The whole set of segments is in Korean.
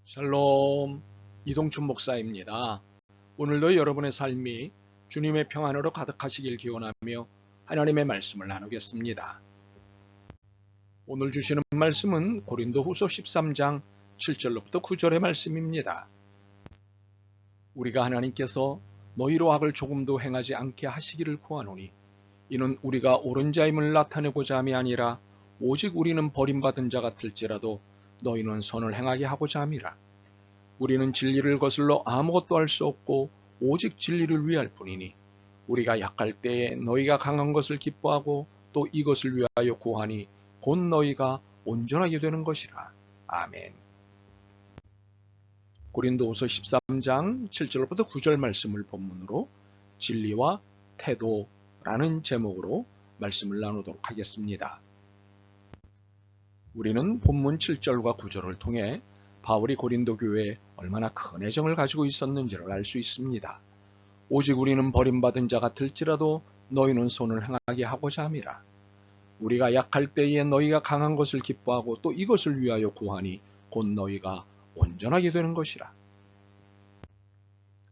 샬롬, 이동춘 목사입니다. 오늘도 여러분의 삶이 주님의 평안으로 가득하시길 기원하며 하나님의 말씀을 나누겠습니다. 오늘 주시는 말씀은 고린도후서 13장 7절로부터 9절의 말씀입니다. 우리가 하나님께서 너희로 악을 조금도 행하지 않게 하시기를 구하노니 이는 우리가 옳은 자임을 나타내고자 함이 아니라 오직 우리는 버림받은 자 같을지라도 너희는 선을 행하게 하고자 함이라. 우리는 진리를 거슬러 아무것도 할 수 없고 오직 진리를 위할 뿐이니 우리가 약할 때에 너희가 강한 것을 기뻐하고 또 이것을 위하여 구하니 곧 너희가 온전하게 되는 것이라. 아멘. 고린도후서 13장 7절부터 9절 말씀을 본문으로 진리와 태도라는 제목으로 말씀을 나누도록 하겠습니다. 우리는 본문 7절과 9절을 통해 바울이 고린도 교회에 얼마나 큰 애정을 가지고 있었는지를 알 수 있습니다. 오직 우리는 버림받은 자 같을지라도 너희는 선을 행하게 하고자 함이라. 우리가 약할 때에 너희가 강한 것을 기뻐하고 또 이것을 위하여 구하니 곧 너희가 온전하게 되는 것이라.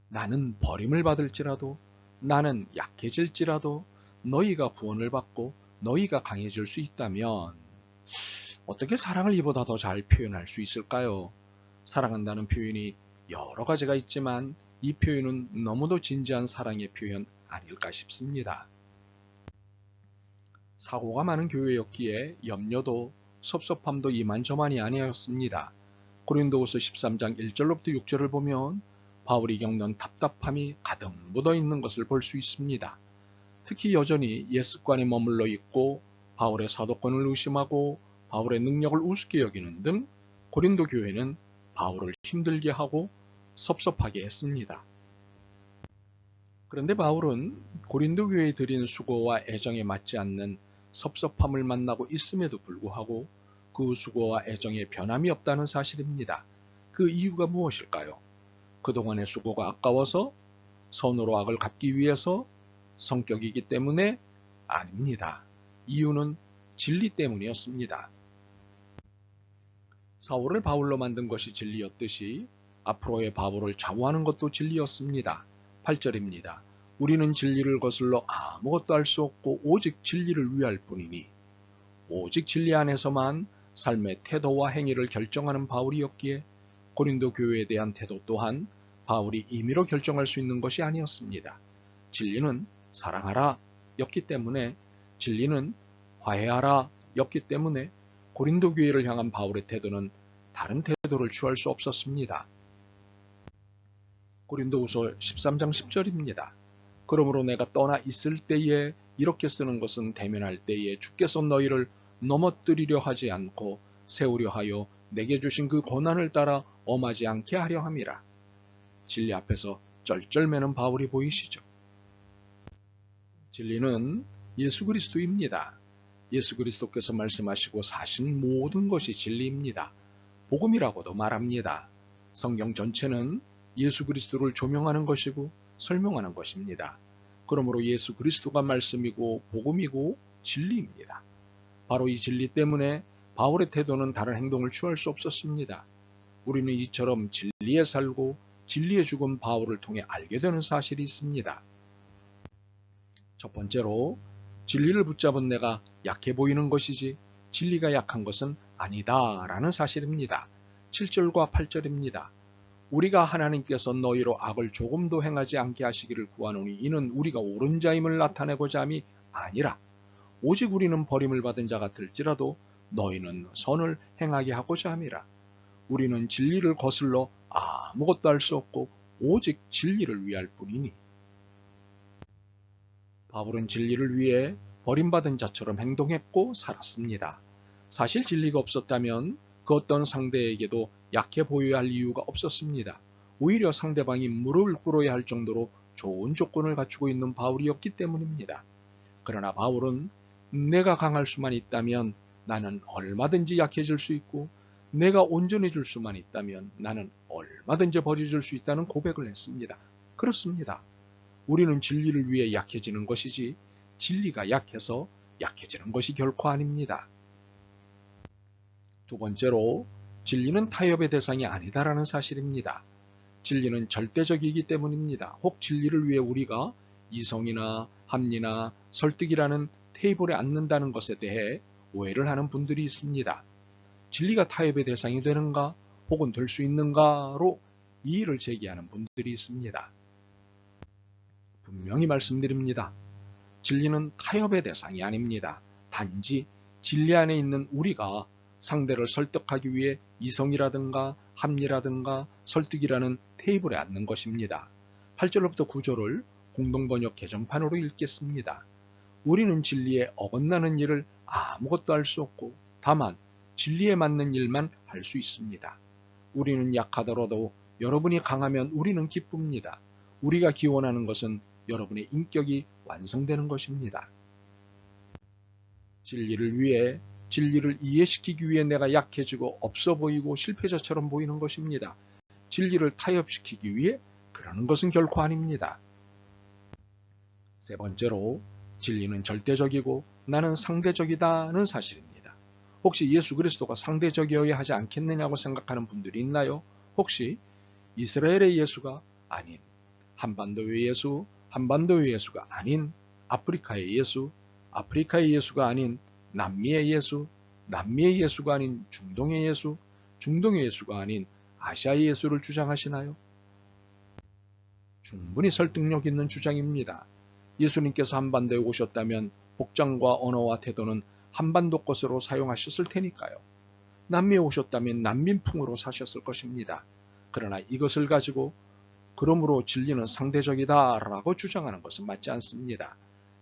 나는 버림을 받을지라도 나는 약해질지라도 너희가 구원을 받고 너희가 강해질 수 있다면 어떻게 사랑을 이보다 더 잘 표현할 수 있을까요? 사랑한다는 표현이 여러 가지가 있지만 이 표현은 너무도 진지한 사랑의 표현 아닐까 싶습니다. 사고가 많은 교회였기에 염려도 섭섭함도 이만저만이 아니었습니다. 고린도후서 13장 1절로부터 6절을 보면 바울이 겪는 답답함이 가득 묻어 있는 것을 볼 수 있습니다. 특히 여전히 옛 습관에 머물러 있고 바울의 사도권을 의심하고 바울의 능력을 우습게 여기는 등 고린도 교회는 바울을 힘들게 하고 섭섭하게 했습니다. 그런데 바울은 고린도 교회에 드린 수고와 애정에 맞지 않는 섭섭함을 만나고 있음에도 불구하고 그 수고와 애정에 변함이 없다는 사실입니다. 그 이유가 무엇일까요? 그동안의 수고가 아까워서 선으로 악을 갚기 위해서 성격이기 때문에 아닙니다. 이유는 진리 때문이었습니다. 사울을 바울로 만든 것이 진리였듯이 앞으로의 바울을 좌우하는 것도 진리였습니다. 8절입니다. 우리는 진리를 거슬러 아무것도 할 수 없고 오직 진리를 위할 뿐이니 오직 진리 안에서만 삶의 태도와 행위를 결정하는 바울이었기에 고린도 교회에 대한 태도 또한 바울이 임의로 결정할 수 있는 것이 아니었습니다. 진리는 사랑하라 였기 때문에 진리는 화해하라 였기 때문에 고린도 교회를 향한 바울의 태도는 다른 태도를 취할 수 없었습니다. 고린도후서 13장 10절입니다. 그러므로 내가 떠나 있을 때에 이렇게 쓰는 것은 대면할 때에 주께서 너희를 넘어뜨리려 하지 않고 세우려 하여 내게 주신 그 고난을 따라 엄하지 않게 하려 함이라. 진리 앞에서 쩔쩔매는 바울이 보이시죠? 진리는 예수 그리스도입니다. 예수 그리스도께서 말씀하시고 사신 모든 것이 진리입니다. 복음이라고도 말합니다. 성경 전체는 예수 그리스도를 조명하는 것이고 설명하는 것입니다. 그러므로 예수 그리스도가 말씀이고 복음이고 진리입니다. 바로 이 진리 때문에 바울의 태도는 다른 행동을 취할 수 없었습니다. 우리는 이처럼 진리에 살고 진리에 죽은 바울을 통해 알게 되는 사실이 있습니다. 첫 번째로 진리를 붙잡은 내가 약해 보이는 것이지 진리가 약한 것은 아니다 라는 사실입니다. 7절과 8절입니다. 우리가 하나님께서 너희로 악을 조금도 행하지 않게 하시기를 구하노니 이는 우리가 옳은 자임을 나타내고자 함이 아니라 오직 우리는 버림을 받은 자 같을지라도 너희는 선을 행하게 하고자 함이라. 우리는 진리를 거슬러 아무것도 할 수 없고 오직 진리를 위할 뿐이니. 바울은 진리를 위해 버림받은 자처럼 행동했고 살았습니다. 사실 진리가 없었다면 그 어떤 상대에게도 약해 보여야 할 이유가 없었습니다. 오히려 상대방이 무릎을 꿇어야 할 정도로 좋은 조건을 갖추고 있는 바울이었기 때문입니다. 그러나 바울은 내가 강할 수만 있다면 나는 얼마든지 약해질 수 있고 내가 온전해질 수만 있다면 나는 얼마든지 버려질 수 있다는 고백을 했습니다. 그렇습니다. 우리는 진리를 위해 약해지는 것이지 진리가 약해서 약해지는 것이 결코 아닙니다. 두 번째로 진리는 타협의 대상이 아니다라는 사실입니다. 진리는 절대적이기 때문입니다. 혹 진리를 위해 우리가 이성이나 합리나 설득이라는 테이블에 앉는다는 것에 대해 오해를 하는 분들이 있습니다. 진리가 타협의 대상이 되는가 혹은 될 수 있는가로 이의를 제기하는 분들이 있습니다. 분명히 말씀드립니다. 진리는 타협의 대상이 아닙니다. 단지 진리 안에 있는 우리가 상대를 설득하기 위해 이성이라든가 합리라든가 설득이라는 테이블에 앉는 것입니다. 8절로부터 9절을 공동번역 개정판으로 읽겠습니다. 우리는 진리에 어긋나는 일을 아무것도 할 수 없고 다만 진리에 맞는 일만 할 수 있습니다. 우리는 약하더라도 여러분이 강하면 우리는 기쁩니다. 우리가 기원하는 것은 여러분의 인격이 완성되는 것입니다. 진리를 위해 진리를 이해시키기 위해 내가 약해지고 없어 보이고 실패자처럼 보이는 것입니다. 진리를 타협시키기 위해 그러는 것은 결코 아닙니다. 세 번째로 진리는 절대적이고 나는 상대적이다는 사실입니다. 혹시 예수 그리스도가 상대적이어야 하지 않겠느냐고 생각하는 분들이 있나요? 혹시 이스라엘의 예수가 아닌 한반도의 예수, 한반도의 예수가 아닌 아프리카의 예수, 아프리카의 예수가 아닌 남미의 예수, 남미의 예수가 아닌 중동의 예수, 중동의 예수가 아닌 아시아의 예수를 주장하시나요? 충분히 설득력 있는 주장입니다. 예수님께서 한반도에 오셨다면 복장과 언어와 태도는 한반도 것으로 사용하셨을 테니까요. 남미에 오셨다면 난민풍으로 사셨을 것입니다. 그러나 이것을 가지고 그러므로 진리는 상대적이다 라고 주장하는 것은 맞지 않습니다.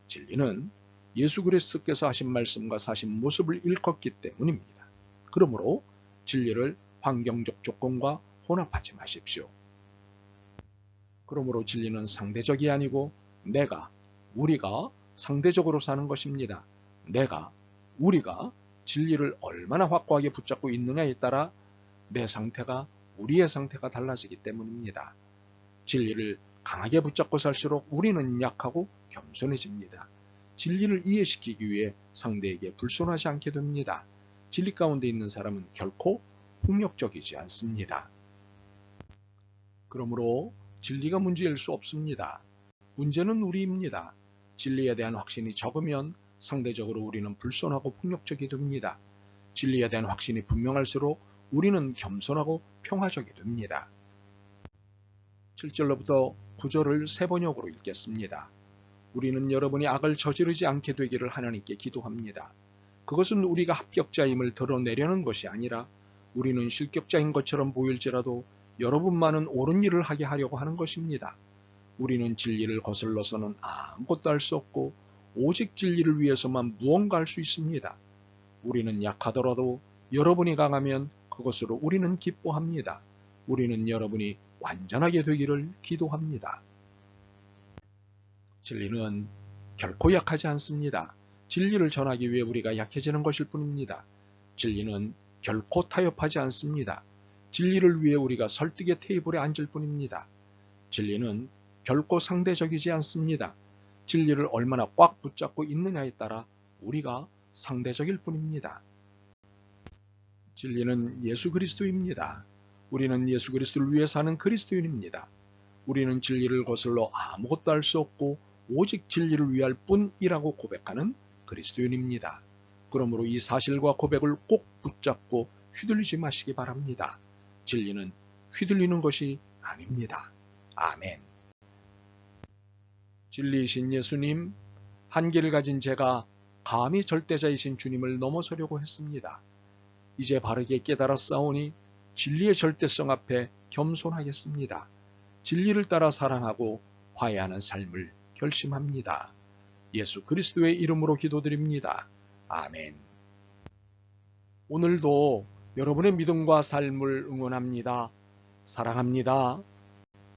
진리는 예수 그리스도께서 하신 말씀과 사신 모습을 일컫기 때문입니다. 그러므로 진리를 환경적 조건과 혼합하지 마십시오. 그러므로 진리는 상대적이 아니고 우리가 상대적으로 사는 것입니다. 우리가 진리를 얼마나 확고하게 붙잡고 있느냐에 따라 내 상태가 우리의 상태가 달라지기 때문입니다. 진리를 강하게 붙잡고 살수록 우리는 약하고 겸손해집니다. 진리를 이해시키기 위해 상대에게 불손하지 않게 됩니다. 진리 가운데 있는 사람은 결코 폭력적이지 않습니다. 그러므로 진리가 문제일 수 없습니다. 문제는 우리입니다. 진리에 대한 확신이 적으면 상대적으로 우리는 불손하고 폭력적이 됩니다. 진리에 대한 확신이 분명할수록 우리는 겸손하고 평화적이 됩니다. 7절로부터 9절을 세 번역으로 읽겠습니다. 우리는 여러분이 악을 저지르지 않게 되기를 하나님께 기도합니다. 그것은 우리가 합격자임을 드러내려는 것이 아니라 우리는 실격자인 것처럼 보일지라도 여러분만은 옳은 일을 하게 하려고 하는 것입니다. 우리는 진리를 거슬러서는 아무것도 할 수 없고 오직 진리를 위해서만 무언가 할 수 있습니다. 우리는 약하더라도 여러분이 강하면 그것으로 우리는 기뻐합니다. 우리는 여러분이 완전하게 되기를 기도합니다. 진리는 결코 약하지 않습니다. 진리를 전하기 위해 우리가 약해지는 것일 뿐입니다. 진리는 결코 타협하지 않습니다. 진리를 위해 우리가 설득의 테이블에 앉을 뿐입니다. 진리는 결코 상대적이지 않습니다. 진리를 얼마나 꽉 붙잡고 있느냐에 따라 우리가 상대적일 뿐입니다. 진리는 예수 그리스도입니다. 우리는 예수 그리스도를 위해 사는 그리스도인입니다. 우리는 진리를 거슬러 아무것도 할 수 없고 오직 진리를 위할 뿐이라고 고백하는 그리스도인입니다. 그러므로 이 사실과 고백을 꼭 붙잡고 휘둘리지 마시기 바랍니다. 진리는 휘둘리는 것이 아닙니다. 아멘. 진리이신 예수님, 한계를 가진 제가 감히 절대자이신 주님을 넘어서려고 했습니다. 이제 바르게 깨달았사오니 진리의 절대성 앞에 겸손하겠습니다. 진리를 따라 사랑하고 화해하는 삶을 결심합니다. 예수 그리스도의 이름으로 기도드립니다. 아멘. 오늘도 여러분의 믿음과 삶을 응원합니다. 사랑합니다.